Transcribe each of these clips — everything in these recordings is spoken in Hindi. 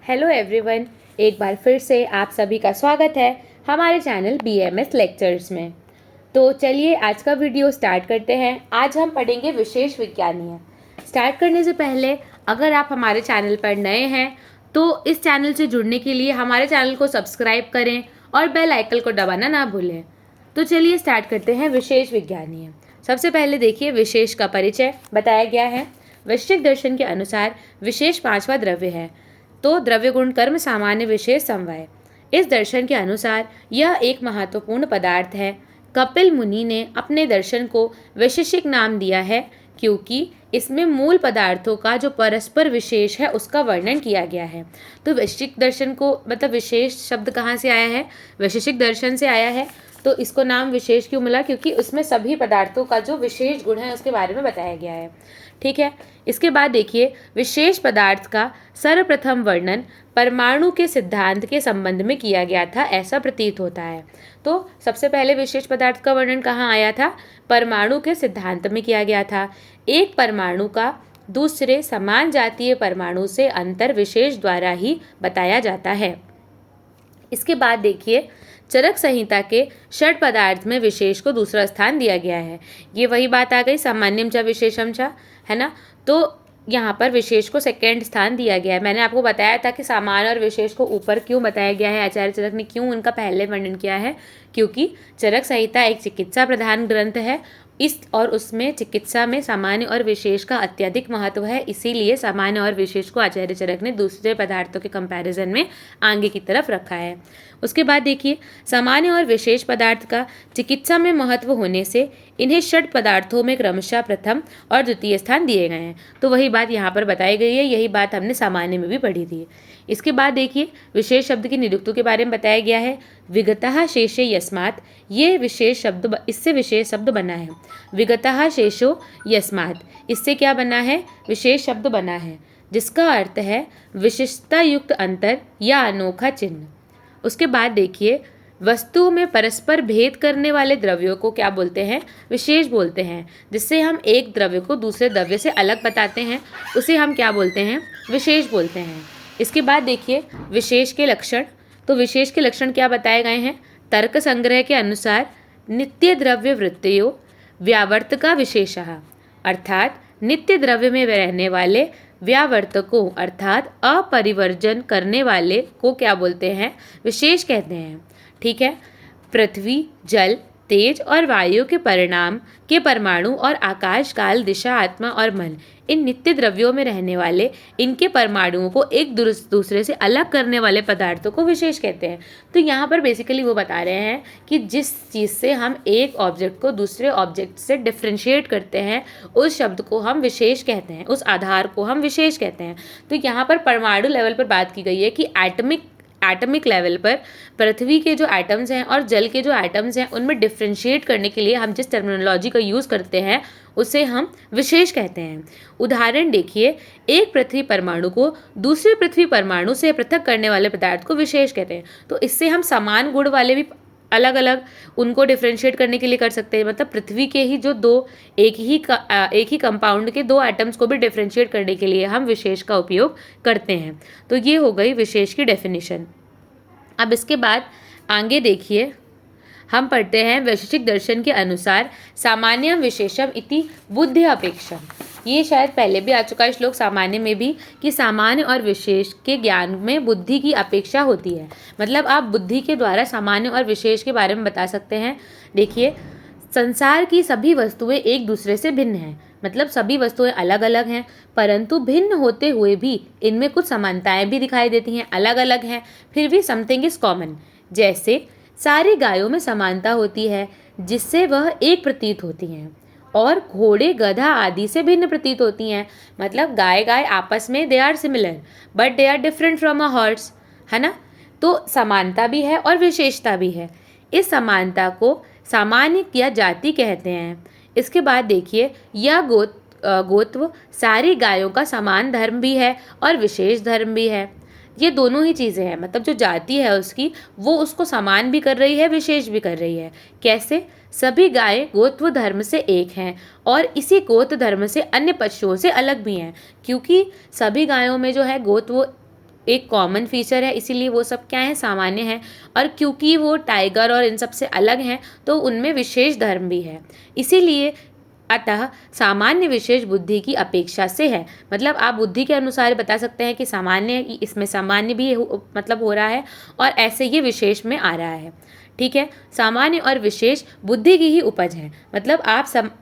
हेलो एवरीवन, एक बार फिर से आप सभी का स्वागत है हमारे चैनल BMS लेक्चर्स में। तो चलिए आज का वीडियो स्टार्ट करते हैं। आज हम पढ़ेंगे विशेष विज्ञानीय। स्टार्ट करने से पहले अगर आप हमारे चैनल पर नए हैं तो इस चैनल से जुड़ने के लिए हमारे चैनल को सब्सक्राइब करें और बेल आइकन को दबाना ना भूलें। तो चलिए स्टार्ट करते हैं विशेष विज्ञानीय। सबसे पहले देखिए विशेष का परिचय बताया गया है। वैश्विक दर्शन के अनुसार विशेष 5वां द्रव्य है, तो द्रव्य गुण कर्म सामान्य विशेष समवाय। इस दर्शन के अनुसार यह एक महत्वपूर्ण पदार्थ है। कपिल मुनि ने अपने दर्शन को वैशेषिक नाम दिया है क्योंकि इसमें मूल पदार्थों का जो परस्पर विशेष है उसका वर्णन किया गया है। तो वैश्विक दर्शन को मतलब विशेष शब्द कहाँ से आया है? वैशेषिक दर्शन से आया है। तो इसको नाम विशेष क्यों मिला? क्योंकि उसमें सभी पदार्थों का जो विशेष गुण है उसके बारे में बताया गया है। ठीक है, इसके बाद देखिए विशेष पदार्थ का सर्वप्रथम वर्णन परमाणु के सिद्धांत के संबंध में किया गया था, ऐसा प्रतीत होता है। तो सबसे पहले विशेष पदार्थ का वर्णन कहाँ आया था? परमाणु के सिद्धांत में किया गया था। एक परमाणु का दूसरे समान जातीय परमाणु से अंतर विशेष द्वारा ही बताया जाता है। इसके बाद देखिए चरक संहिता के षड पदार्थ में विशेष को दूसरा स्थान दिया गया है। ये वही बात आ गई सामान्यम च विशेषम च, है ना। तो यहाँ पर विशेष को सेकेंड स्थान दिया गया है। मैंने आपको बताया था कि सामान्य और विशेष को ऊपर क्यों बताया गया है, आचार्य चरक ने क्यों उनका पहले वर्णन किया है, क्योंकि चरक संहिता एक चिकित्सा प्रधान ग्रंथ है और उसमें चिकित्सा में सामान्य और विशेष का अत्यधिक महत्व है। इसीलिए सामान्य और विशेष को आचार्य चरक ने दूसरे पदार्थों के कंपैरिजन में आगे की तरफ रखा है। उसके बाद देखिए सामान्य और विशेष पदार्थ का चिकित्सा में महत्व होने से इन्हें षड पदार्थों में क्रमशः प्रथम और द्वितीय स्थान दिए गए हैं। तो वही बात यहाँ पर बताई गई है, यही बात हमने सामान्य में भी पढ़ी थी। इसके बाद देखिए विशेष शब्द की निरुक्तों के बारे में बताया गया है। विगतः शेषे यस्मात्, ये विशेष शब्द इससे विशेष शब्द बना है। विगतः शेषो यस्मात्, इससे क्या बना है? विशेष शब्द बना है, जिसका अर्थ है विशिष्टता युक्त अंतर या अनोखा चिन्ह। उसके बाद देखिए वस्तुओं में परस्पर भेद करने वाले द्रव्यों को क्या बोलते हैं? विशेष बोलते हैं। जिससे हम एक द्रव्य को दूसरे द्रव्य से अलग बताते हैं उसे हम क्या बोलते हैं? विशेष बोलते हैं। इसके बाद देखिए विशेष के लक्षण। तो विशेष के लक्षण क्या बताए गए हैं? तर्क संग्रह के अनुसार नित्य द्रव्य वृत्तियों व्यावर्तका विशेषः, अर्थात नित्य द्रव्य में रहने वाले व्यावर्तकों अर्थात अपरिवर्जन करने वाले को क्या बोलते हैं? विशेष कहते हैं। ठीक है, पृथ्वी, जल, तेज और वायु के परिणाम के परमाणु और आकाश, काल, दिशा, आत्मा और मन, इन नित्य द्रव्यों में रहने वाले इनके परमाणुओं को एक दूसरे से अलग करने वाले पदार्थों को विशेष कहते हैं। तो यहाँ पर बेसिकली वो बता रहे हैं कि जिस चीज़ से हम एक ऑब्जेक्ट को दूसरे ऑब्जेक्ट से डिफ्रेंशिएट करते हैं उस शब्द को हम विशेष कहते हैं, उस आधार को हम विशेष कहते हैं। तो यहाँ पर परमाणु लेवल पर बात की गई है कि एटमिक लेवल पर पृथ्वी के जो एटम्स हैं और जल के जो एटम्स हैं उनमें डिफ्रेंशिएट करने के लिए हम जिस टर्मिनोलॉजी का यूज़ करते हैं उसे हम विशेष कहते हैं। उदाहरण देखिए, एक पृथ्वी परमाणु को दूसरे पृथ्वी परमाणु से पृथक करने वाले पदार्थ को विशेष कहते हैं। तो इससे हम समान गुण वाले भी अलग अलग उनको डिफ्रेंशिएट करने के लिए कर सकते हैं। मतलब पृथ्वी के ही जो एक ही कंपाउंड के दो एटम्स को भी डिफ्रेंशिएट करने के लिए हम विशेष का उपयोग करते हैं। तो ये हो गई विशेष की डेफिनेशन। अब इसके बाद आगे देखिए हम पढ़ते हैं वैशेषिक दर्शन के अनुसार सामान्यम विशेषम इति बुद्धि अपेक्षम। ये शायद पहले भी आ चुका है श्लोक सामान्य में भी कि सामान्य और विशेष के ज्ञान में बुद्धि की अपेक्षा होती है। मतलब आप बुद्धि के द्वारा सामान्य और विशेष के बारे में बता सकते हैं। देखिए संसार की सभी वस्तुएं एक दूसरे से भिन्न हैं, मतलब सभी वस्तुएं अलग अलग हैं, परंतु भिन्न होते हुए भी इनमें कुछ समानताएं भी दिखाई देती हैं। अलग अलग हैं फिर भी समथिंग इज कॉमन। जैसे सारी गायों में समानता होती है जिससे वह एक प्रतीत होती हैं, और घोड़े, गधा आदि से भिन्न प्रतीत होती हैं। मतलब गाय आपस में they are similar but they are different from a horse, है ना। तो समानता भी है और विशेषता भी है। इस समानता को सामान्य या जाति कहते हैं। इसके बाद देखिए यह गोत्व सारी गायों का समान धर्म भी है और विशेष धर्म भी है। ये दोनों ही चीज़ें हैं। मतलब जो जाति है उसकी वो उसको समान भी कर रही है, विशेष भी कर रही है। कैसे? सभी गायें गोत्व धर्म से एक हैं और इसी गोत्र धर्म से अन्य पशुओं से अलग भी हैं, क्योंकि सभी गायों में जो है गोत्व एक कॉमन फीचर है, इसीलिए वो सब क्या है, सामान्य है। और क्योंकि वो टाइगर और इन सब से अलग हैं तो उनमें विशेष धर्म भी है, इसीलिए अतः सामान्य विशेष बुद्धि की अपेक्षा से है। मतलब आप बुद्धि के अनुसार बता सकते हैं कि सामान्य, इसमें सामान्य भी मतलब हो रहा है और ऐसे ये विशेष में आ रहा है। ठीक है, सामान्य और विशेष बुद्धि की ही उपज है। मतलब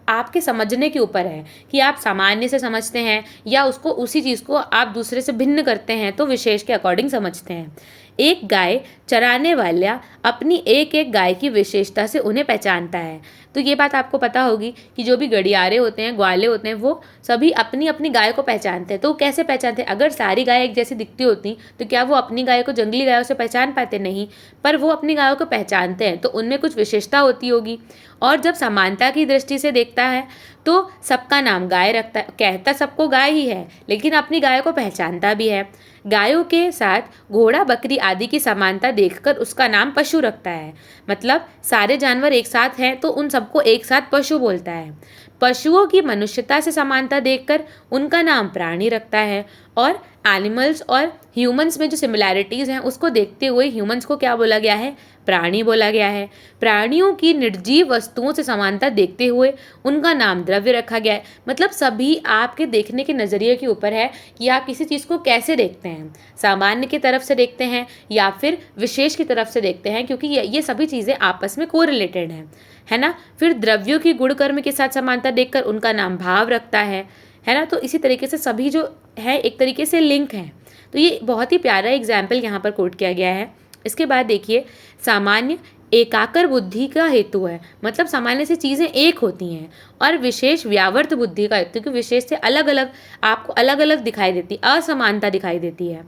आपके समझने के ऊपर है कि आप सामान्य से समझते हैं या उसको, उसी चीज़ को आप दूसरे से भिन्न करते हैं तो विशेष के अकॉर्डिंग समझते हैं। एक गाय चराने वाला अपनी एक एक गाय की विशेषता से उन्हें पहचानता है। तो ये बात आपको पता होगी कि जो भी गड़ियारे होते हैं, ग्वाले होते हैं, वो सभी अपनी अपनी गाय को पहचानते हैं। तो कैसे पहचानते हैं? अगर सारी गाय एक जैसी दिखती होती तो क्या वो अपनी गाय को जंगली गायों से पहचान पाते? नहीं, पर वो अपनी गायों को पहचानते हैं तो उनमें कुछ विशेषता होती होगी। और जब समानता की दृष्टि से देखता है तो सबका नाम गाय रखता है, कहता सबको गाय ही है लेकिन अपनी गाय को पहचानता भी है। गायों के साथ घोड़ा, बकरी आदि की समानता देखकर उसका नाम पशु रखता है। मतलब सारे जानवर एक साथ हैं तो उन सबको एक साथ पशु बोलता है। पशुओं की मनुष्यता से समानता देखकर उनका नाम प्राणी रखता है। और एनिमल्स और ह्यूमंस में जो सिमिलैरिटीज़ हैं उसको देखते हुए ह्यूमंस को क्या बोला गया है? प्राणी बोला गया है। प्राणियों की निर्जीव वस्तुओं से समानता देखते हुए उनका नाम द्रव्य रखा गया है। मतलब सभी आपके देखने के नज़रिए के ऊपर है कि आप किसी चीज़ को कैसे देखते हैं, सामान्य की तरफ से देखते हैं या फिर विशेष की तरफ से देखते हैं, क्योंकि ये सभी चीज़ें आपस में कोरिलेटेड हैं, है ना। फिर द्रव्यों की गुण कर्म के साथ समानता देखकर उनका नाम भाव रखता है ना। तो इसी तरीके से सभी जो है एक तरीके से लिंक हैं। तो ये बहुत ही प्यारा एग्जाम्पल यहाँ पर कोट किया गया है। इसके बाद देखिए, सामान्य एकाकर बुद्धि का हेतु है। मतलब सामान्य से चीज़ें एक होती हैं और विशेष व्यावर्त बुद्धि का हेतु, क्योंकि विशेष से अलग अलग आपको अलग अलग दिखाई देती, असमानता दिखाई देती है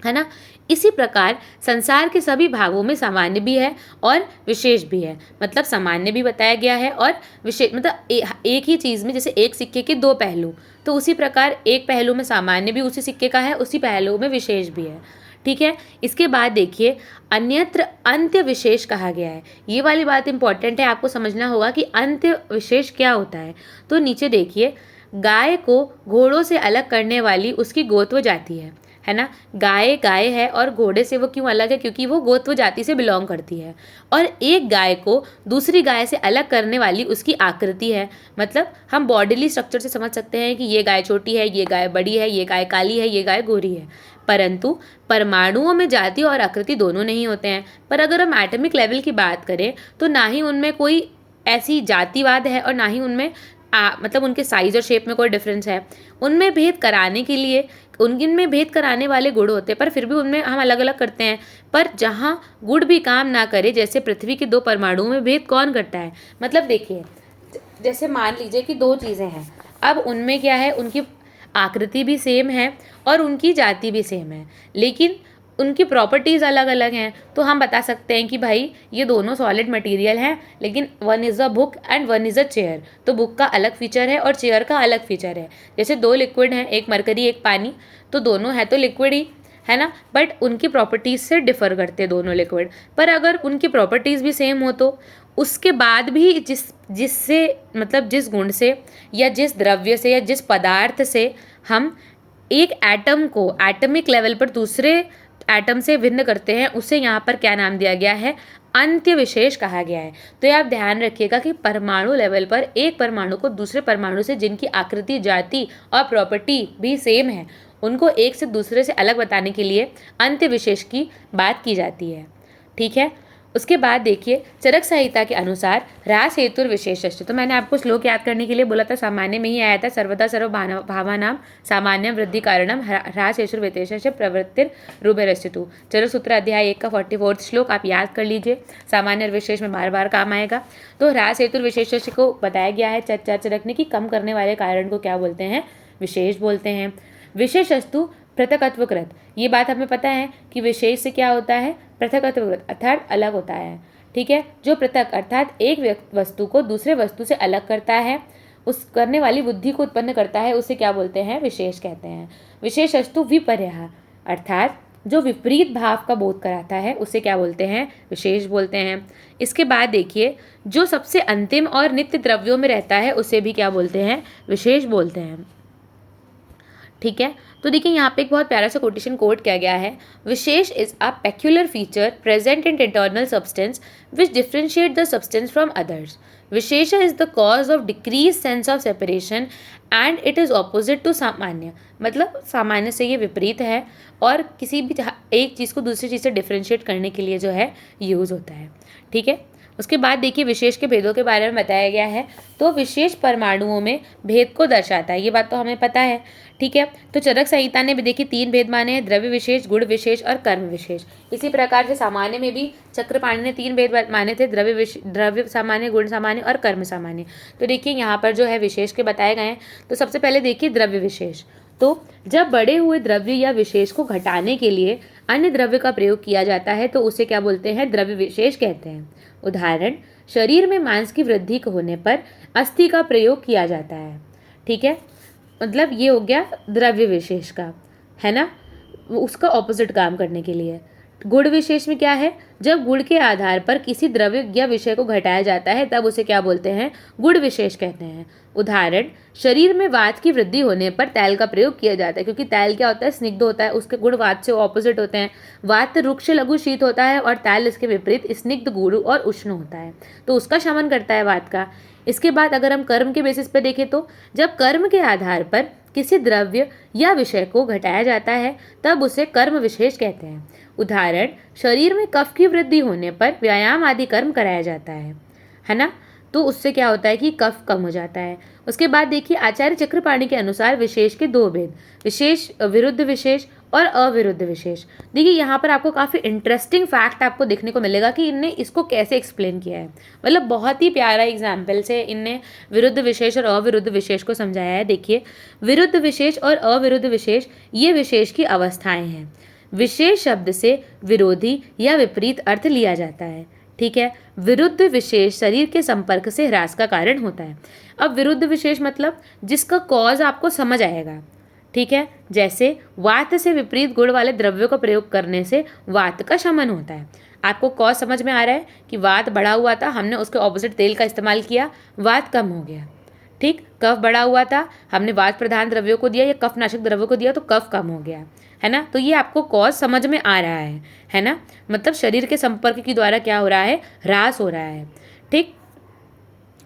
ना। इसी प्रकार संसार के सभी भागों में सामान्य भी है और विशेष भी है। मतलब सामान्य भी बताया गया है और विशेष, मतलब एक ही चीज़ में जैसे एक सिक्के के दो पहलू, तो उसी प्रकार एक पहलू में सामान्य भी उसी सिक्के का है, उसी पहलू में विशेष भी है। ठीक है, इसके बाद देखिए, अन्यत्र अंत्य विशेष कहा गया है। ये वाली बात इंपॉर्टेंट है, आपको समझना होगा कि अंत्य विशेष क्या होता है। तो नीचे देखिए, गाय को घोड़ों से अलग करने वाली उसकी गोत्व जाति है ना। गाय गाय है और घोड़े से वो क्यों अलग है? क्योंकि वो गोत्व जाति से बिलोंग करती है। और एक गाय को दूसरी गाय से अलग करने वाली उसकी आकृति है। मतलब हम बॉडीली स्ट्रक्चर से समझ सकते हैं कि ये गाय छोटी है, ये गाय बड़ी है, ये गाय काली है, ये गाय गोरी है। परंतु परमाणुओं में जाति और आकृति दोनों नहीं होते हैं। पर अगर हम एटॉमिक लेवल की बात करें तो ना ही उनमें कोई ऐसी जातिवाद है और ना ही उनमें मतलब उनके साइज और शेप में कोई डिफरेंस है। उनमें भेद कराने के लिए, उनमें भेद कराने वाले गुण होते हैं, पर फिर भी उनमें हम अलग अलग करते हैं। पर जहाँ गुण भी काम ना करे, जैसे पृथ्वी के दो परमाणुओं में भेद कौन करता है? मतलब देखिए, जैसे मान लीजिए कि दो चीज़ें हैं, अब उनमें क्या है, उनकी आकृति भी सेम है और उनकी जाति भी सेम है, लेकिन उनकी प्रॉपर्टीज़ अलग अलग हैं। तो हम बता सकते हैं कि भाई ये दोनों सॉलिड मटेरियल हैं, लेकिन one is a book and one is a chair. तो बुक का अलग फीचर है और चेयर का अलग फीचर है। जैसे दो लिक्विड हैं, एक मरकरी एक पानी, तो दोनों है तो लिक्विड ही, है ना, बट उनकी प्रॉपर्टीज़ से डिफ़र करते हैं दोनों लिक्विड। पर अगर उनकी प्रॉपर्टीज़ भी सेम हो तो उसके बाद भी जिससे मतलब जिस गुण से या जिस द्रव्य से या जिस पदार्थ से हम एक एटम को एटमिक लेवल पर दूसरे एटम से भिन्न करते हैं, उसे यहाँ पर क्या नाम दिया गया है? अंत्य विशेष कहा गया है। तो ये आप ध्यान रखिएगा कि परमाणु लेवल पर एक परमाणु को दूसरे परमाणु से जिनकी आकृति, जाति और प्रॉपर्टी भी सेम है, उनको एक से दूसरे से अलग बताने के लिए अंत्य विशेष की बात की जाती है। ठीक है, उसके बाद देखिए, चरक संहिता के अनुसार ह्रास हेतु विशेषश्च। तो मैंने आपको श्लोक याद करने के लिए बोला था, सामान्य में ही आया था, सर्वदा सर्व भावानाम सामान्य वृद्धि कारणम ह्रास हेतु विशेषस्य प्रवृत्तिर रूपेरस्थितु। चरक सूत्र अध्याय 1 का 44 श्लोक आप याद कर लीजिए, सामान्य विशेष में बार बार काम आएगा। तो ह्रास हेतु विशेषस्य को बताया गया है, चर्चा रखने की, कम करने वाले कारण को क्या बोलते हैं? विशेष बोलते हैं। विशेषस्तु पृथकत्वकृत, ये बात हमें पता है कि विशेष से क्या होता है? पृथकत्वकृत, अर्थात अलग होता है। ठीक है, जो पृथक अर्थात एक वस्तु को दूसरे वस्तु से अलग करता है, उस करने वाली बुद्धि को उत्पन्न करता है, उसे क्या बोलते हैं? विशेष कहते हैं। विशेषस्तु विपर्यय, अर्थात जो विपरीत भाव का बोध कराता है, उसे क्या बोलते हैं? विशेष बोलते हैं। इसके बाद देखिए, जो सबसे अंतिम और नित्य द्रव्यों में रहता है, उसे भी क्या बोलते हैं? विशेष बोलते हैं। ठीक है। तो देखिए यहाँ पे एक बहुत प्यारा सा कोटेशन कोट किया गया है, विशेष is a peculiar feature present in internal substance which differentiate the substance from others. विशेष is the cause of decrease sense of separation and it is opposite to सामान्य। मतलब सामान्य से ये विपरीत है और किसी भी एक चीज़ को दूसरी चीज़ से डिफ्रेंशिएट करने के लिए जो है यूज़ होता है। ठीक है। उसके बाद देखिए विशेष के भेदों के बारे में बताया गया है। तो विशेष परमाणुओं में भेद को दर्शाता है, ये बात तो हमें पता है। ठीक है। तो चरक संहिता ने भी देखिए 3 भेद माने हैं, द्रव्य विशेष, गुण विशेष और कर्म विशेष। इसी प्रकार से सामान्य में भी चक्रपाणि ने 3 भेद माने थे, द्रव्य सामान्य, गुण सामान्य और कर्म सामान्य। तो देखिए यहाँ पर जो है विशेष के बताए गए हैं। तो सबसे पहले देखिए द्रव्य विशेष। तो जब बढ़े हुए द्रव्य या विशेष को घटाने के लिए अन्य द्रव्य का प्रयोग किया जाता है तो उसे क्या बोलते हैं, द्रव्य विशेष कहते हैं। उदाहरण, शरीर में मांस की वृद्धि होने पर अस्थि का प्रयोग किया जाता है। ठीक है। मतलब ये हो गया द्रव्य विशेष का, है ना, उसका ऑपोजिट काम करने के लिए। गुण विशेष में क्या है, जब गुण के आधार पर किसी द्रव्य या विषय को घटाया जाता है तब उसे क्या बोलते हैं, गुण विशेष कहते हैं। उदाहरण, शरीर में वात की वृद्धि होने पर तैल का प्रयोग किया जाता है, क्योंकि तैल क्या होता है, स्निग्ध होता है, उसके गुण वात से ऑपोजिट होते हैं। वात रुक्ष लघु शीत होता है और तैल इसके विपरीत स्निग्ध गुरु और उष्ण होता है, तो उसका शमन करता है वात का। इसके बाद अगर हम कर्म के बेसिस पे देखें तो जब कर्म के आधार पर किसी द्रव्य या विषय को घटाया जाता है तब उसे कर्म विशेष कहते हैं। उदाहरण, शरीर में कफ की वृद्धि होने पर व्यायाम आदि कर्म कराया जाता है ना, तो उससे क्या होता है कि कफ कम हो जाता है। उसके बाद देखिए आचार्य चक्रपाणि के अनुसार विशेष के 2 भेद, विशेष विरुद्ध विशेष और अविरुद्ध विशेष। देखिए यहाँ पर आपको काफ़ी इंटरेस्टिंग फैक्ट आपको देखने को मिलेगा कि इनने इसको कैसे एक्सप्लेन किया है। मतलब बहुत ही प्यारा एग्जाम्पल से इनने विरुद्ध विशेष और अविरुद्ध विशेष को समझाया है। देखिए, विरुद्ध विशेष और अविरुद्ध विशेष ये विशेष की अवस्थाएं हैं। विशेष शब्द से विरोधी या विपरीत अर्थ लिया जाता है। ठीक है। विरुद्ध विशेष शरीर के संपर्क से ह्रास का कारण होता है। अब विरुद्ध विशेष मतलब जिसका कॉज आपको समझ आएगा। ठीक है। जैसे वात से विपरीत गुण वाले द्रव्यों का प्रयोग करने से वात का शमन होता है। आपको कॉज समझ में आ रहा है कि वात बढ़ा हुआ था, हमने उसके ऑपोजिट तेल का इस्तेमाल किया, वात कम हो गया। ठीक। कफ बढ़ा हुआ था, हमने वात प्रधान द्रव्यों को दिया या कफनाशक द्रव्यों को दिया तो कफ कम हो गया, है ना। तो ये आपको कॉज समझ में आ रहा है ना। मतलब शरीर के संपर्क के द्वारा क्या हो रहा है, ह्रास हो रहा है। ठीक।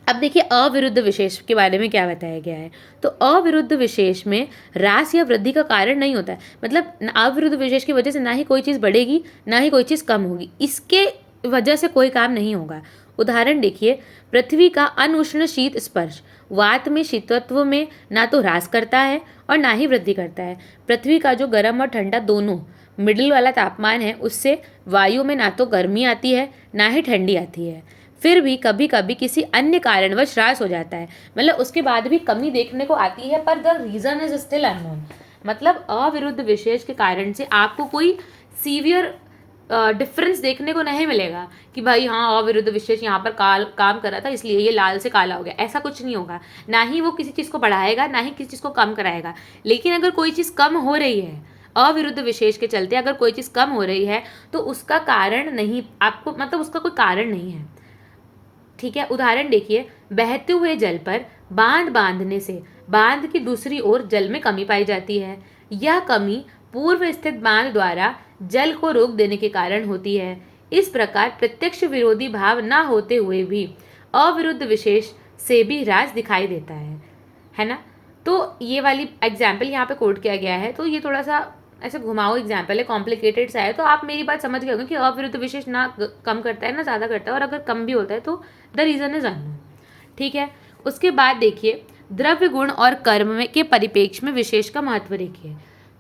अब देखिए अविरुद्ध विशेष के बारे में क्या बताया गया है। तो अविरुद्ध विशेष में ह्रास या वृद्धि का कारण नहीं होता है। मतलब अविरुद्ध विशेष की वजह से ना ही कोई चीज़ बढ़ेगी ना ही कोई चीज़ कम होगी, इसके वजह से कोई काम नहीं होगा। उदाहरण देखिए, पृथ्वी का अनुष्ण शीत स्पर्श वात में शीतत्व में ना तो ह्रास करता है और ना ही वृद्धि करता है। पृथ्वी का जो गर्म और ठंडा दोनों मिडिल वाला तापमान है उससे वायु में ना तो गर्मी आती है ना ही ठंडी आती है। फिर भी कभी कभी किसी अन्य कारणवश ह्रास हो जाता है, मतलब उसके बाद भी कमी देखने को आती है, पर the reason is still unknown. मतलब अविरुद्ध विशेष के कारण से आपको कोई सीवियर डिफरेंस देखने को नहीं मिलेगा कि भाई हाँ अविरुद्ध विशेष यहाँ पर काम कर रहा था इसलिए ये लाल से काला हो गया, ऐसा कुछ नहीं होगा। ना ही वो किसी चीज़ को बढ़ाएगा ना ही किसी चीज़ को कम कराएगा। लेकिन अगर कोई चीज़ कम हो रही है अविरुद्ध विशेष के चलते, अगर कोई चीज़ कम हो रही है तो उसका कारण नहीं, आपको मतलब उसका कोई कारण नहीं है। ठीक है। उदाहरण देखिए, बहते हुए जल पर बांध बांधने से बांध की दूसरी ओर जल में कमी पाई जाती है। यह कमी पूर्व स्थित बांध द्वारा जल को रोक देने के कारण होती है। इस प्रकार प्रत्यक्ष विरोधी भाव न होते हुए भी अविरुद्ध विशेष से भी ह्रास दिखाई देता है ना। तो ये वाली एग्जाम्पल यहाँ पे कोट किया गया है। तो ये थोड़ा सा ऐसे घुमाओ एग्जाम्पल है, कॉम्प्लिकेटेड सा है, तो आप मेरी बात समझ गए होंगे कि अविरुद्ध विशेष ना कम करता है ना ज़्यादा करता है, और अगर कम भी होता है तो द रीज़न इज अननोन। ठीक है। उसके बाद देखिए द्रव्य गुण और कर्म में के परिप्रेक्ष्य में विशेष का महत्व देखिए।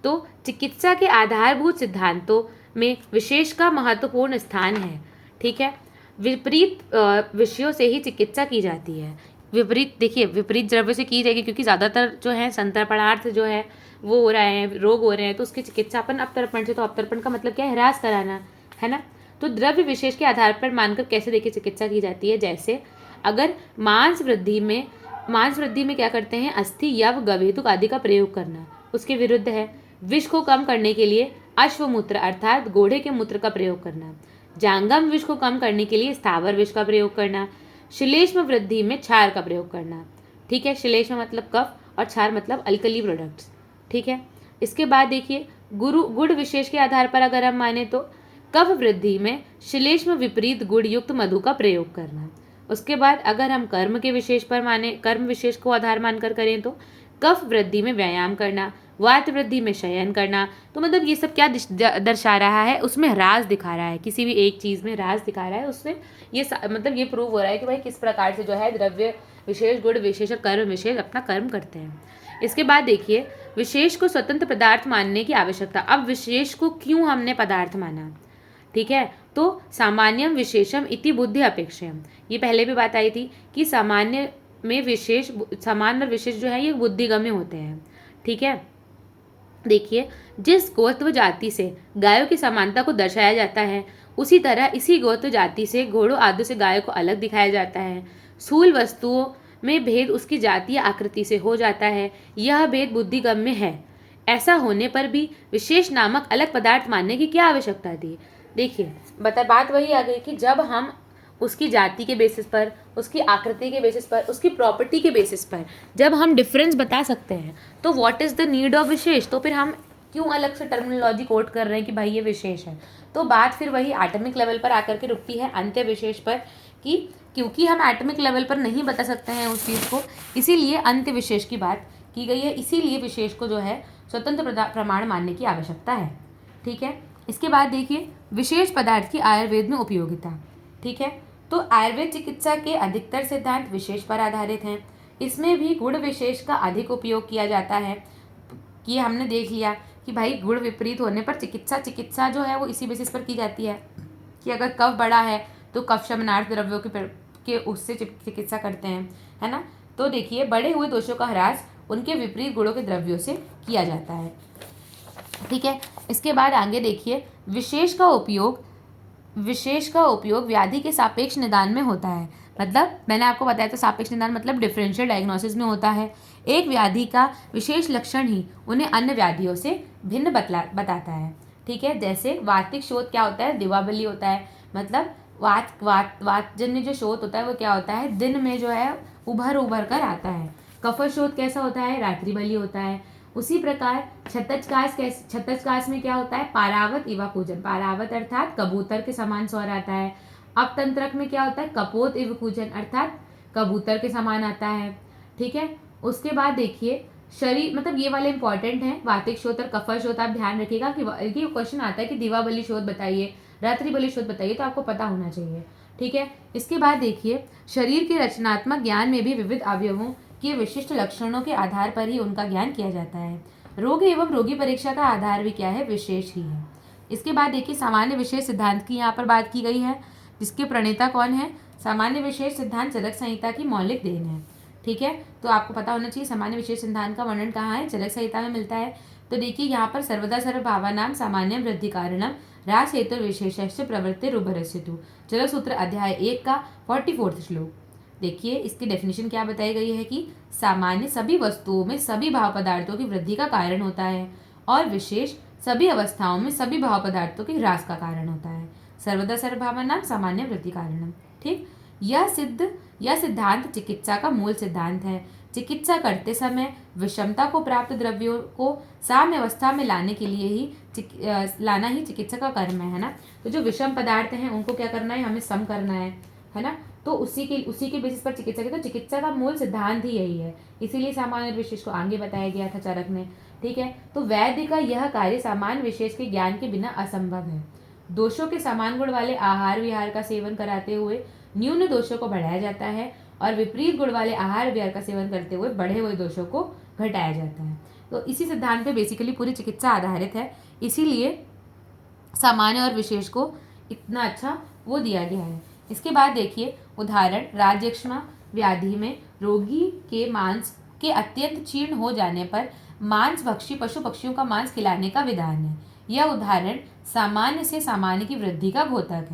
तो चिकित्सा के आधारभूत सिद्धांतों में विशेष का महत्वपूर्ण स्थान है। ठीक है। विपरीत विषयों से ही चिकित्सा की जाती है। विपरीत देखिए, विपरीत द्रव्य से की जाएगी क्योंकि ज़्यादातर जो है संतर्पणार्थ जो है वो हो रहा है, रोग हो रहे हैं, तो उसकी चिकित्सा अपन अवतर्पण से, तो अवतर्पण का मतलब क्या है, ह्रास कराना, है ना। तो द्रव्य विशेष के आधार पर मानकर कैसे देखिए चिकित्सा की जाती है। जैसे अगर मांस वृद्धि में क्या करते हैं, अस्थि या गवेतुक आदि का प्रयोग करना उसके विरुद्ध है। विष को कम करने के लिए अश्वमूत्र अर्थात घोड़े के मूत्र का प्रयोग करना। जांगम विष को कम करने के लिए स्थावर विष का प्रयोग करना। श्लेष्म वृद्धि में क्षार का प्रयोग करना। ठीक है। श्लेष्म मतलब कफ और क्षार मतलब अल्कली प्रोडक्ट्स। ठीक है। इसके बाद देखिए गुड़ विशेष के आधार पर अगर हम माने तो कफ वृद्धि में श्लेष्म विपरीत गुड़ युक्त मधु का प्रयोग करना। उसके बाद अगर हम कर्म के विशेष पर माने, कर्म विशेष को आधार मानकर करें तो कफ वृद्धि में व्यायाम करना, वात वृद्धि में शयन करना। तो मतलब ये सब क्या दर्शा रहा है, उसमें राज दिखा रहा है, किसी भी एक चीज़ में राज दिखा रहा है। उससे ये मतलब ये प्रूव हो रहा है कि भाई किस प्रकार से जो है द्रव्य विशेष, गुण विशेष और कर्म विशेष अपना कर्म करते हैं। इसके बाद देखिए विशेष को स्वतंत्र पदार्थ मानने की आवश्यकता। अब विशेष को क्यों हमने पदार्थ माना, ठीक है, तो सामान्यम विशेषम इति बुद्धि अपेक्षम, ये पहले भी बात आई थी कि सामान्य में विशेष, सामान्य और विशेष जो है ये बुद्धिगम्य होते हैं, ठीक है। देखिए जिस गोत्र जाति से गायों की समानता को दर्शाया जाता है, उसी तरह इसी गोत्र जाति से घोड़ों आदि से गायों को अलग दिखाया जाता है। स्थूल वस्तुओं में भेद उसकी जाति या आकृति से हो जाता है, यह भेद बुद्धिगम्य है। ऐसा होने पर भी विशेष नामक अलग पदार्थ मानने की क्या आवश्यकता थी। देखिए बात वही आ गई कि जब हम उसकी जाति के बेसिस पर, उसकी आकृति के बेसिस पर, उसकी प्रॉपर्टी के बेसिस पर जब हम डिफरेंस बता सकते हैं तो what is the need of विशेष। तो फिर हम क्यों अलग से टर्मिनोलॉजी कोट कर रहे हैं कि भाई ये विशेष है। तो बात फिर वही एटॉमिक लेवल पर आकर के रुकती है, अंत्य विशेष पर, कि क्योंकि हम एटॉमिक लेवल पर नहीं बता सकते हैं उस चीज़ को, इसीलिए अंत्य विशेष की बात की गई है। इसीलिए विशेष को जो है स्वतंत्र प्रमाण मानने की आवश्यकता है, ठीक है। इसके बाद देखिए विशेष पदार्थ की आयुर्वेद में उपयोगिता, ठीक है। तो आयुर्वेद चिकित्सा के अधिकतर सिद्धांत विशेष पर आधारित हैं। इसमें भी गुण विशेष का अधिक उपयोग किया जाता है। कि हमने देख लिया कि भाई गुण विपरीत होने पर चिकित्सा जो है वो इसी बेसिस पर की जाती है कि अगर कफ बड़ा है तो कफ शमनार्थ द्रव्यों के उससे चिकित्सा करते हैं, है ना। तो देखिए बड़े हुए दोषों का ह्रास उनके विपरीत गुणों के द्रव्यों से किया जाता है, ठीक है। इसके बाद आगे देखिए विशेष का उपयोग व्याधि के सापेक्ष निदान में होता है। मतलब मैंने आपको बताया था सापेक्ष निदान मतलब डिफरेंशियल डायग्नोसिस में होता है। एक व्याधि का विशेष लक्षण ही उन्हें अन्य व्याधियों से भिन्न बताता है, ठीक है। जैसे वातिक शोथ क्या होता है, दिवाबली होता है। मतलब वातजन्य जो शोथ होता है वो क्या होता है, दिन में जो है उभर कर आता है। कफर शोथ कैसा होता है, रात्रि बली होता है। उसी प्रकार छत्तजकाश में क्या होता है, पारावत इवा कूजन, पारावत अर्थात कबूतर के समान स्वर आता है। अपतंत्रक में क्या होता है, कपोत इव कूजन अर्थात कबूतर के समान आता है, ठीक है। उसके बाद देखिए शरीर, मतलब ये वाले इंपॉर्टेंट हैं, वातिक शोथ और कफर शोथ। आप ध्यान रखिएगा कि क्वेश्चन आता है कि दिवाबली शोथ बताइए, रात्रि बली शोथ बताइए, तो आपको पता होना चाहिए, ठीक है। इसके बाद देखिए शरीर के रचनात्मक ज्ञान में भी विविध अवयवों के विशिष्ट लक्षणों के आधार पर ही उनका ज्ञान किया जाता है। रोग एवं रोगी परीक्षा का आधार भी क्या है, विशेष ही है। इसके बाद देखिए सामान्य विशेष सिद्धांत की यहाँ पर बात की गई है, जिसके प्रणेता कौन है, सामान्य विशेष सिद्धांत चरक संहिता की मौलिक देन है, ठीक है। तो आपको पता होना चाहिए सामान्य विशेष सिद्धांत का वर्णन कहाँ है, चरक संहिता में मिलता है। तो देखिए यहाँ पर सर्वदा सर्वभावानां सामान्य वृद्धि कारणम रास हेतु विशेषस्य प्रवृत्ति रुभरस्यतु, चरक सूत्र अध्याय 1 का 44वां श्लोक। देखिए इसकी डेफिनेशन क्या बताई गई है कि सामान्य सभी वस्तुओं में सभी भाव पदार्थों की वृद्धि का कारण होता है और विशेष सभी अवस्थाओं में सभी भाव पदार्थों के ह्रास का कारण होता है। सर्वदा सर्वभावानां सामान्य वृद्धि कारणम, ठीक। यह सिद्धांत चिकित्सा का मूल सिद्धांत है। चिकित्सा करते समय विषमता को प्राप्त द्रव्यों को साम्य अवस्था में लाने के लिए ही लाना ही चिकित्सा का कर्म है ना। तो जो विषम पदार्थ हैं उनको क्या करना है, हमें सम करना है ना। तो उसी के बेसिस पर चिकित्सा की, तो चिकित्सा का मूल सिद्धांत ही यही है, इसीलिए सामान्य विशेष को आगे बताया गया था चरक ने, ठीक है। तो वैद्य का यह कार्य सामान्य विशेष के ज्ञान के बिना असंभव है। दोषों के समान गुण वाले आहार विहार का सेवन कराते हुए न्यून दोषों को बढ़ाया जाता है और विपरीत गुण वाले आहार विहार का सेवन करते हुए बढ़े हुए दोषों को घटाया जाता है। तो इसी सिद्धांत पे बेसिकली पूरी चिकित्सा आधारित है, इसीलिए सामान्य और विशेष को इतना अच्छा वो दिया गया है। इसके बाद देखिए उदाहरण, राजयक्ष्मा व्याधि में रोगी के मांस के अत्यंत क्षीण हो जाने पर मांस भक्षी पशु पक्षियों का मांस खिलाने का विधान है। यह उदाहरण सामान्य से सामान्य की वृद्धि का घोतक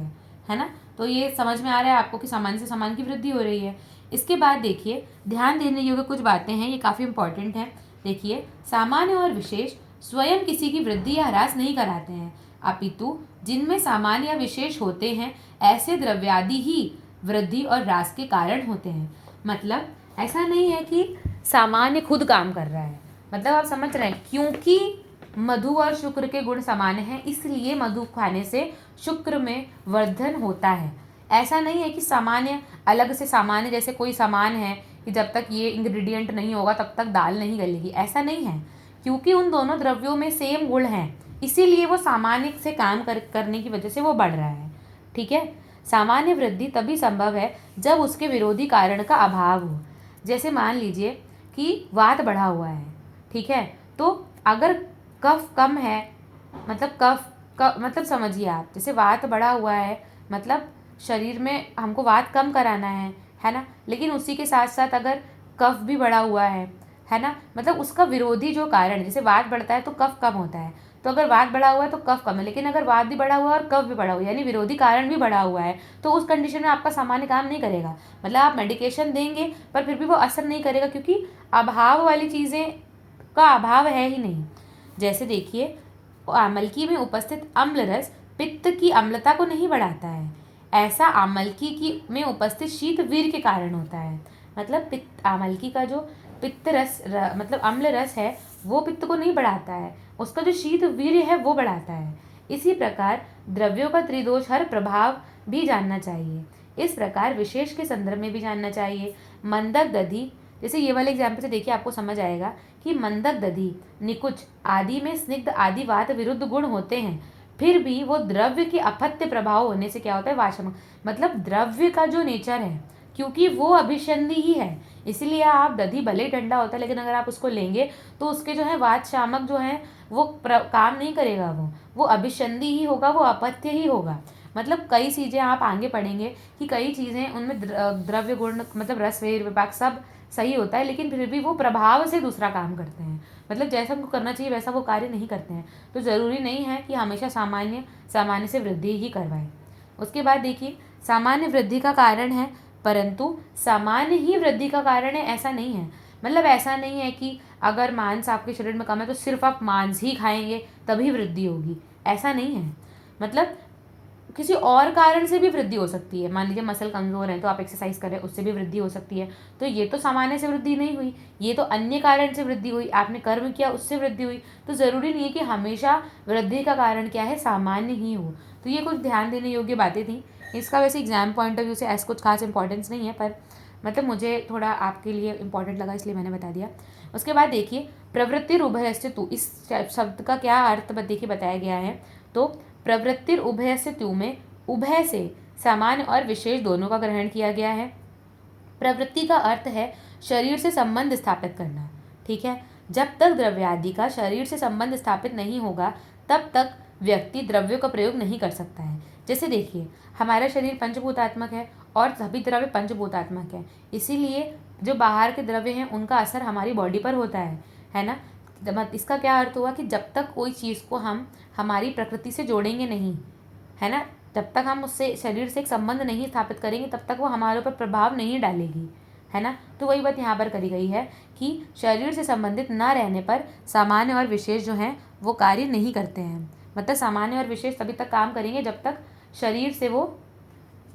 है ना। तो ये समझ में आ रहा है आपको कि सामान्य से सामान्य की वृद्धि हो रही है। इसके बाद देखिए ध्यान देने योग्य कुछ बातें हैं, ये काफ़ी इंपॉर्टेंट हैं। देखिए सामान्य और विशेष स्वयं किसी की वृद्धि या ह्रास नहीं कराते हैं, अपितु जिनमें सामान्य या विशेष होते हैं ऐसे द्रव्यादि ही वृद्धि और ह्रास के कारण होते हैं। मतलब ऐसा नहीं है कि सामान्य खुद काम कर रहा है, मतलब आप समझ रहे हैं, क्योंकि मधु और शुक्र के गुण समान हैं इसलिए मधु खाने से शुक्र में वर्धन होता है। ऐसा नहीं है कि सामान्य अलग से सामान्य जैसे कोई सामान है कि जब तक ये इंग्रेडिएंट नहीं होगा तब तक दाल नहीं गलेगी, ऐसा नहीं है। क्योंकि उन दोनों द्रव्यों में सेम गुण हैं इसीलिए वो सामान्य से काम करने की वजह से वो बढ़ रहा है। ठीक है। सामान्य वृद्धि तभी संभव है जब उसके विरोधी कारण का अभाव हो। जैसे मान लीजिए कि वात बढ़ा हुआ है, ठीक है, तो अगर कफ कम है, मतलब मतलब समझिए आप, जैसे वात बढ़ा हुआ है मतलब शरीर में हमको वात कम कराना है ना, लेकिन उसी के साथ साथ अगर कफ भी बढ़ा हुआ है ना, मतलब उसका विरोधी जो कारण, जैसे वात बढ़ता है तो कफ कम होता है, तो अगर वात बढ़ा हुआ है तो कफ कम है, लेकिन अगर वात भी बढ़ा हुआ है और कफ भी बढ़ा हुआ है यानी विरोधी कारण भी बढ़ा हुआ है, तो उस कंडीशन में आपका सामान्य काम नहीं करेगा। मतलब आप मेडिकेशन देंगे पर फिर भी वो असर नहीं करेगा क्योंकि अभाव वाली चीज़ें का अभाव है ही नहीं। जैसे देखिए, आमलकी में उपस्थित अम्ल रस पित्त की अम्लता को नहीं बढ़ाता है, ऐसा आमलकी की में उपस्थित शीत वीर्य के कारण होता है। मतलब पित्त, आमलकी का जो पित्त रस मतलब अम्ल रस है वो पित्त को नहीं बढ़ाता है, उसका जो शीत वीर्य है वो बढ़ाता है। इसी प्रकार द्रव्यों का त्रिदोष हर प्रभाव भी जानना चाहिए, इस प्रकार विशेष के संदर्भ में भी जानना चाहिए। मंदक दधि, जैसे ये वाले एग्जाम्पल से देखिए आपको समझ आएगा कि मंदक दधि निकुच आदि में स्निग्ध आदि वात विरुद्ध गुण होते हैं, फिर भी वो द्रव्य के अपत्य प्रभाव होने से क्या होता है, वाशम, मतलब द्रव्य का जो नेचर है क्योंकि वो अभिसंधि ही है, इसलिए आप दधि भले ठंडा होता है लेकिन अगर आप उसको लेंगे तो उसके जो है वात शामक जो है वो काम नहीं करेगा, वो अभिसंधि ही होगा, वो अपत्य ही होगा। मतलब कई चीज़ें आप आगे पढ़ेंगे कि कई चीज़ें उनमें द्रव्य गुण मतलब रस वेर विपाक सब सही होता है लेकिन फिर भी वो प्रभाव से दूसरा काम करते हैं, मतलब जैसा उनको करना चाहिए वैसा वो कार्य नहीं करते हैं। तो ज़रूरी नहीं है कि हमेशा सामान्य से वृद्धि ही करवाएं। उसके बाद देखिए, सामान्य वृद्धि का कारण है परंतु सामान्य ही वृद्धि का कारण है ऐसा नहीं है। मतलब ऐसा नहीं है कि अगर मांस आपके शरीर में कम है तो सिर्फ आप मांस ही खाएंगे तभी वृद्धि होगी, ऐसा नहीं है। मतलब किसी और कारण से भी वृद्धि हो सकती है, मान लीजिए मसल कमज़ोर है तो आप एक्सरसाइज करें उससे भी वृद्धि हो सकती है, तो ये तो सामान्य से वृद्धि नहीं हुई, ये तो अन्य कारण से वृद्धि हुई, आपने कर्म किया उससे वृद्धि हुई। तो ज़रूरी नहीं है कि हमेशा वृद्धि का कारण क्या है, सामान्य ही हो। तो ये कुछ ध्यान देने योग्य बातें थी। इसका वैसे एग्जाम पॉइंट ऑफ व्यू से ऐसा कुछ खास इंपॉर्टेंस नहीं है पर मतलब मुझे थोड़ा आपके लिए इंपॉर्टेंट लगा इसलिए मैंने बता दिया। उसके बाद देखिए, प्रवृत्ति उभयस्य तु, इस शब्द का क्या अर्थ देखिए बताया गया है। तो प्रवृत्ति उभयस्य तु में उभय से सामान्य और विशेष दोनों का ग्रहण किया गया है। प्रवृत्ति का अर्थ है शरीर से संबंध स्थापित करना, ठीक है। जब तक द्रव्यादि का शरीर से संबंध स्थापित नहीं होगा तब तक व्यक्ति द्रव्यों का प्रयोग नहीं कर सकता है। जैसे देखिए, हमारा शरीर पंचभूतात्मक है और सभी द्रव्य पंचभूतात्मक है, इसीलिए जो बाहर के द्रव्य हैं उनका असर हमारी बॉडी पर होता है ना। इसका क्या अर्थ हुआ कि जब तक कोई चीज़ को हम हमारी प्रकृति से जोड़ेंगे नहीं, है ना, जब तक हम उससे शरीर से एक संबंध नहीं स्थापित करेंगे तब तक वो हमारे ऊपर प्रभाव नहीं डालेगी, है ना। तो वही बात यहाँ पर करी गई है कि शरीर से संबंधित न रहने पर सामान्य और विशेष जो हैं वो कार्य नहीं करते हैं। मतलब सामान्य और विशेष तभी तक काम करेंगे जब तक शरीर से वो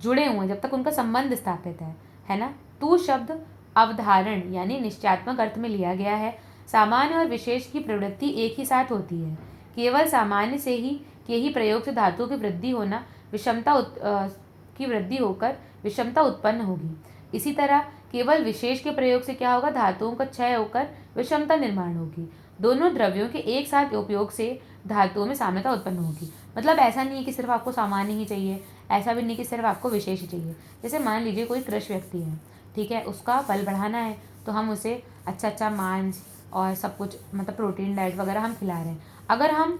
जुड़े हुए हैं, जब तक उनका संबंध स्थापित है ना। तू शब्द अवधारण यानी निश्चयात्मक अर्थ में लिया गया है। सामान्य और विशेष की प्रवृत्ति एक ही साथ होती है, केवल सामान्य से ही के ही प्रयोग से धातु की वृद्धि होना की वृद्धि होकर विषमता उत्पन्न होगी। इसी तरह केवल विशेष के प्रयोग से क्या होगा, धातुओं का क्षय होकर विषमता निर्माण होगी। दोनों द्रव्यों के एक साथ उपयोग से धातुओं में साम्यता उत्पन्न होगी। मतलब ऐसा नहीं है कि सिर्फ आपको सामान्य ही चाहिए, ऐसा भी नहीं कि सिर्फ आपको विशेष ही चाहिए। जैसे मान लीजिए कोई कृष व्यक्ति है, ठीक है, उसका बल बढ़ाना है तो हम उसे अच्छा मांस और सब कुछ मतलब प्रोटीन डाइट वगैरह हम खिला रहे हैं। अगर हम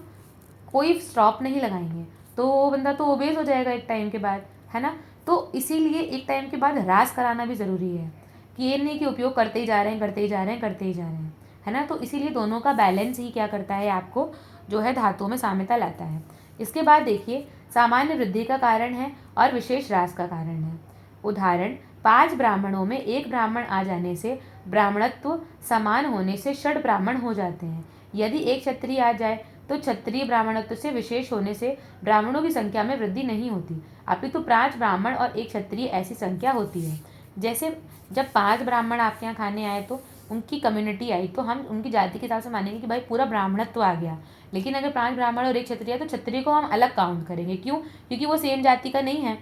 कोई स्टॉप नहीं लगाएंगे तो वो बंदा तो ओबेस हो जाएगा एक टाइम के बाद, है ना। तो इसीलिए एक टाइम के बाद ह्रास कराना भी ज़रूरी है कि ये नहीं कि उपयोग करते ही जा रहे हैं, है ना। तो इसीलिए दोनों का बैलेंस ही क्या करता है, आपको जो है धातुओं में साम्यता लाता है। इसके बाद देखिए, सामान्य वृद्धि का कारण है और विशेष ह्रास का कारण है। उदाहरण, 5 ब्राह्मणों में 1 ब्राह्मण आ जाने से ब्राह्मणत्व समान होने से 6 ब्राह्मण हो जाते हैं। यदि 1 क्षत्रिय आ जाए तो क्षत्रिय ब्राह्मणत्व से विशेष होने से ब्राह्मणों की संख्या में वृद्धि नहीं होती, अपितु 5 ब्राह्मण और 1 क्षत्रिय ऐसी संख्या होती है। जैसे जब 5 ब्राह्मण आपके यहाँ खाने आए तो उनकी कम्युनिटी आई तो हम उनकी जाति के हिसाब से मानेंगे कि भाई पूरा ब्राह्मणत्व आ गया। लेकिन अगर 5 ब्राह्मण और 1 क्षत्रिय है तो क्षत्रिय को हम अलग काउंट करेंगे। क्यों? क्योंकि वो सेम जाति का नहीं है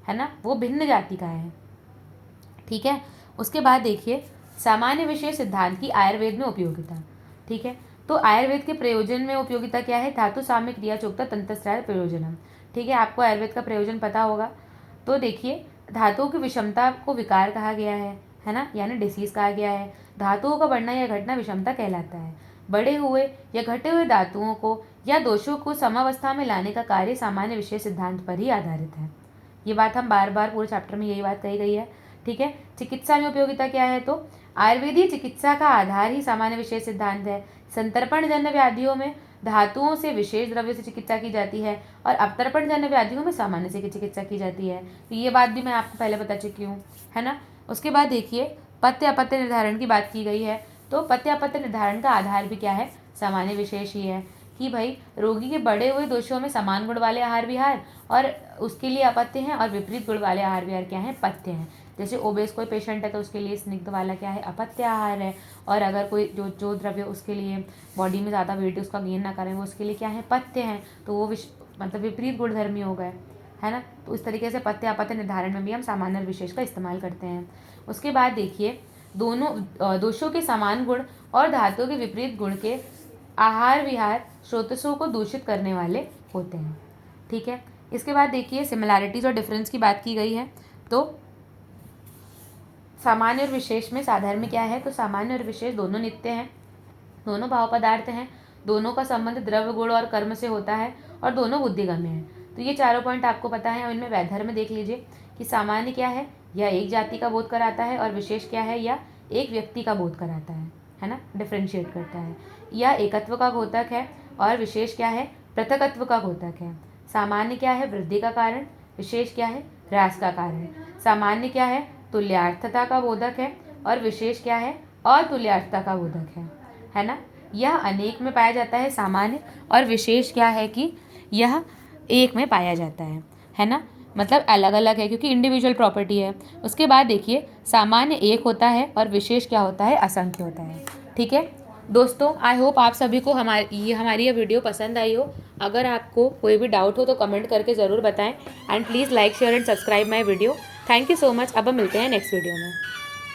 ना, वो भिन्न जाति का है। ठीक है। उसके बाद देखिए सामान्य विशेष सिद्धांत की आयुर्वेद में उपयोगिता। ठीक है, तो आयुर्वेद के प्रयोजन में उपयोगिता क्या है? धातु साम्य क्रिया चोक्ता तंत्रस्राय प्रयोजनम। ठीक है, आपको आयुर्वेद का प्रयोजन पता होगा। तो देखिए धातुओं की विषमता को विकार कहा गया है ना, यानी डिसीज कहा गया है। धातुओं का बढ़ना या घटना विषमता कहलाता है। बढ़े हुए या घटे हुए धातुओं को या दोषों को समावस्था में लाने का कार्य सामान्य विशेष सिद्धांत पर ही आधारित है। ये बात हम बार बार पूरे चैप्टर में यही बात कही गई है। ठीक है, चिकित्सा में उपयोगिता क्या है? तो आयुर्वेदीय चिकित्सा का आधार ही सामान्य विशेष सिद्धांत है। संतर्पण जन्य व्याधियों में धातुओं से विशेष द्रव्य से चिकित्सा की जाती है और अवतर्पण जन्य व्याधियों में सामान्य से चिकित्सा की जाती है। तो ये बात भी मैं आपको पहले बता चुकी हूँ, है ना। उसके बाद देखिए पथ्य अपत्य निर्धारण की बात की गई है। तो पथ्य अपत्य निर्धारण का आधार भी क्या है? सामान्य विशेष ही है कि भाई रोगी के बढ़े हुए दोषों में समान गुण वाले आहार विहार और उसके लिए अपत्य हैं, और विपरीत गुण वाले आहार विहार क्या है? पथ्य हैं। जैसे ओबेस कोई पेशेंट है तो उसके लिए स्निग्ध वाला क्या है? अपत्य आहार है। और अगर कोई जो द्रव्य उसके लिए बॉडी में ज़्यादा वेट उसका गेन ना करें वो उसके लिए क्या है? पथ्य हैं। तो वो मतलब विपरीत गुणधर्मी हो गए, है ना। तो इस तरीके से पथ्य अपत्य निर्धारण में भी हम सामान्य और विशेष का इस्तेमाल करते हैं। उसके बाद देखिए दोनों दोषों के समान गुण और धातुओं के विपरीत गुण के आहार विहार स्रोतसों को दूषित करने वाले होते हैं। ठीक है, इसके बाद देखिए सिमिलैरिटीज और डिफरेंस की बात की गई है। तो सामान्य और विशेष में साधारण में क्या है? तो सामान्य और विशेष दोनों नित्य हैं, दोनों भाव पदार्थ हैं, दोनों का संबंध द्रव्य गुण और कर्म से होता है और दोनों बुद्धिगम्य हैं। तो ये चारों पॉइंट आपको पता है। और इनमें वैधर्म देख लीजिए कि सामान्य क्या है? यह एक जाति का बोध कराता है, और विशेष क्या है? यह एक व्यक्ति का बोध कराता है ना, डिफ्रेंशिएट करता है। यह एकत्व का घोतक है और विशेष क्या है? पृथकत्व का घोतक है। सामान्य क्या है? वृद्धि का कारण, विशेष क्या है? ह्रास का कारण। सामान्य क्या है? तुल्यार्थता का बोधक है और विशेष क्या है? अतुल्यार्थता का बोधक है ना। यह अनेक में पाया जाता है सामान्य, और विशेष क्या है कि यह एक में पाया जाता है ना, मतलब अलग अलग है क्योंकि इंडिविजुअल प्रॉपर्टी है। उसके बाद देखिए सामान्य एक होता है और विशेष क्या होता है? असंख्य होता है। ठीक है दोस्तों, आई होप आप सभी को हमारी ये वीडियो पसंद आई हो। अगर आपको कोई भी डाउट हो तो कमेंट करके ज़रूर बताएं, and please like share and subscribe my video. Thank you so much. अब हम मिलते हैं नेक्स्ट वीडियो में।